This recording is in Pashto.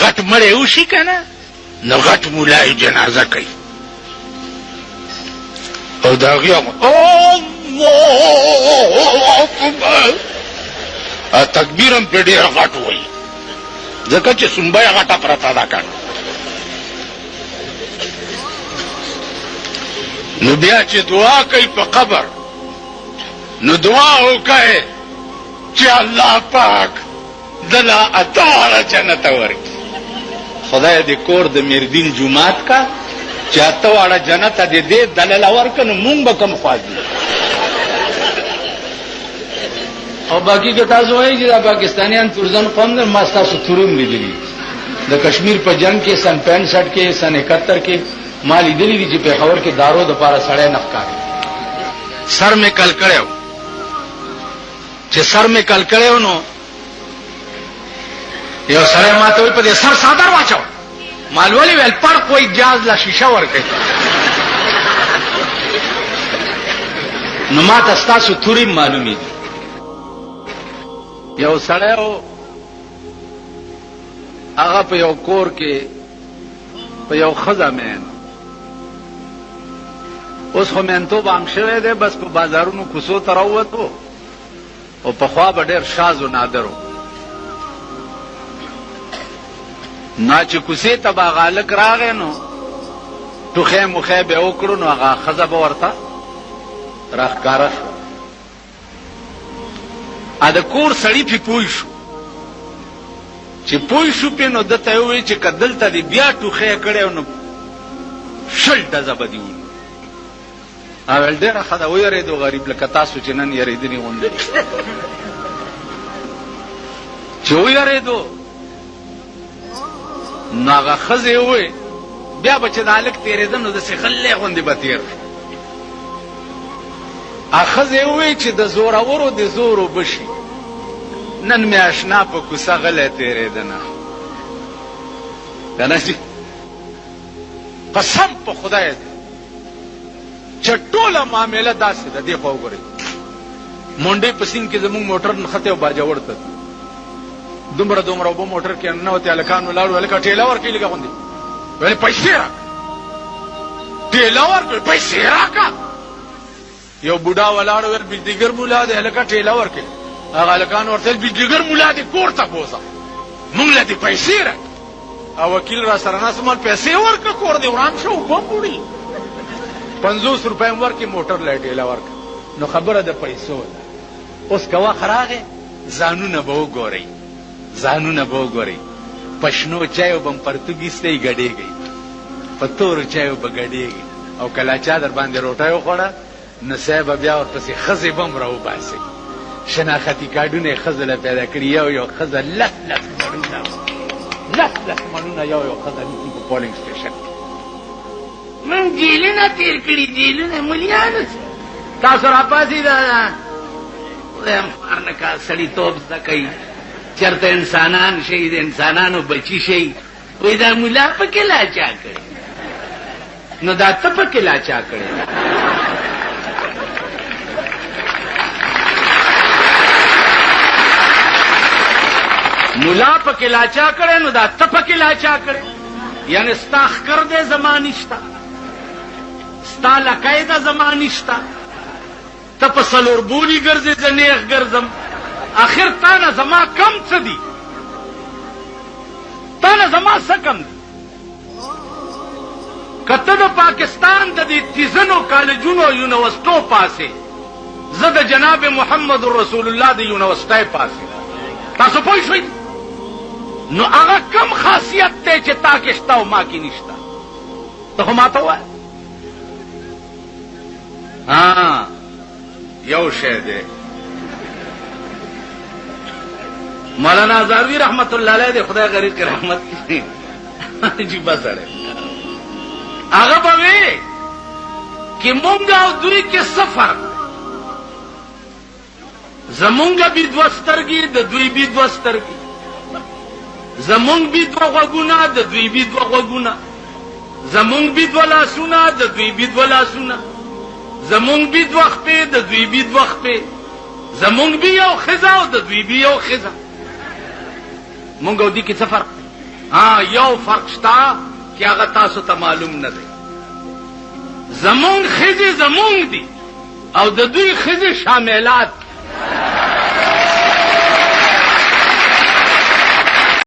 غټ مړی وشي که نه نو غټ مولای جنازه کوي او د هغې الله اکبر تکبیر هم پرې ډېر غټ وایي ځکه چې سنبه یې غټه پرته ده که نو بیا چې دعا کوي په قبر نو دعا وکړئ چې الله پاک دله اتواړه جنت ورکړي خدای دې کور د میردین جومات کا چې اتواړه جنت دې دې دلله ورکړه نو مونږ به کوم خوا ځو او باقی که تاسو وایي چې دا پاکستانیان تورزن قوم دی ما ستاسو تورم لیدلي د کشمیر په جنگ کې سن 65 کې سن 71 کې ما لیدلي دي چې پېښور کې دارو دپاره سړی نه ښکاري سر مې کل کړی چې سر مې کل کړی نو یو سړی ما ته وایي په دې سر څادر واچوه ما ولې ویل پړق وایي جاز له شیشه ورکوي نو ما ته ستاسو تورم معلومې دي یو سړی و هغه په یو کور کې په یو ښځه مین اوس خو مینتوب عام شوی دی بس په بازارونو کوڅو ته راووتو او پخوا به ډېر شاز و نادر و نو چې کوڅې ته به هغه هلک راغی نو ټوخی موخی به یې وکړو نو هغه ښځه به ورته راښکاره شو د کور سړي پې پوه شو چې پوه شو پې نو ده ته یې وویل چې که دلته دې بیا ټوخی یې کړی نو 20 ډزه به دې ونیو ویل ډېره ښه ده ویرېدو غریب لکه تاسو چې نن یېرېدلي غوندې چې ویرېدو نو هغه ښځې ووی بیا به چې د هلک تېرېده نو داسې غلی غوندې به تېر شو ښځې ووی چې د زورورو د زورو بشي نن مې اشنا په کوڅه غلی تېرېده نه که نه چې قسم په خدای دی چې ټوله معامله داسې ده دې خوا وګورئ مونډۍ په سیند کې زموږ موټر نښتی او باجوړ ته دومره اوبه موټر کې ننوتې هلکان ولاړو هلکه ټېله ورکړي لږه غوندې ویل پیسې راکړه ټېله ورکړې پیسې راکړه یو بوډا ولاړ ویل بجلیګر مولا دی هلکه ټېله ورکړې هغه هلکان ورته ویل بجلیګر مولا دی کور ته بوځه مونږ له دې پیسې راکړه او وکیل را سره ناست مال پیسې ورکړه کور دې وران شو اوبه وړي 50 روپۍ ورکړي موټر له ټېله ورکړه نو خبره د پیسو ده اوس که وخت راغی ځانونه به وګورئ ځانونه به وګورئ په شنو چایو به م پرتوګ ایستی ګډېږئ په تورو چایو به ګډېږئ او کله چا در باندې روټۍ وخوړه نو صاحب به بیا ورپسې ښځې به م راوباسئ شناختي کارډونه یې ښځو له پیدا کړي یو ښځه لس مڼونه یو ښځه نیسي په پولینګ سټیشن کې من جیلونه تېر کړي جیلونه ملیانو تاسو راپاسئ دا خدایم خوار نه کا سړیتوب زده کوي چېرته انسانان شي د انسانانو بچي شي وایي دا ملا پکې لاچا کړي نو دا ته پکې لاچا کړي ملا پکې لاچا کړي نو دا ته پکې لاچا کړي یعنی ستا ښکر دی زما نشته ستا لکۍ ده زما نشته ته په څلور بولي ګرځې زه نیغ ګرځم آخر تا نه زما کم څه دي تا نه زما څه کم دي که ته د پاکستان د دې تیزنو کالجونو یونیورسټو پاسې زه د جناب محمد رسول الله د یونیورسټۍ پاسې تاسو پوه شوئ نو هغه کم خاصیت دی چې تا کې شته او ما کې نشته ته خو ماته ووایه یو شی دی مولانا هزاروي رحمت الله علیه دی خدای غریب کې رحمت کړي عجیبه سړی هغه به وی چې مونږ او دوی کې څه فرق زمونږ بي دوه سترګې د دوی بي دوه سترګې زمونږ بي دوه غوږونه د دوی بي دوه غوږونه زمونږ بي دوه لاسونه د دوی بي دوه لاسونه زمونږ بي دوه خپې د دوی بي دوه خپې زمونږ بي یو ښځه او د دوی بي یو ښځه مونږ او دوی کې څه فرق ها یو فرق شتا چې هغه تاسو ته معلوم نه دی. زمونږ ښځې زمونږ دي او د دوی ښځې شاملات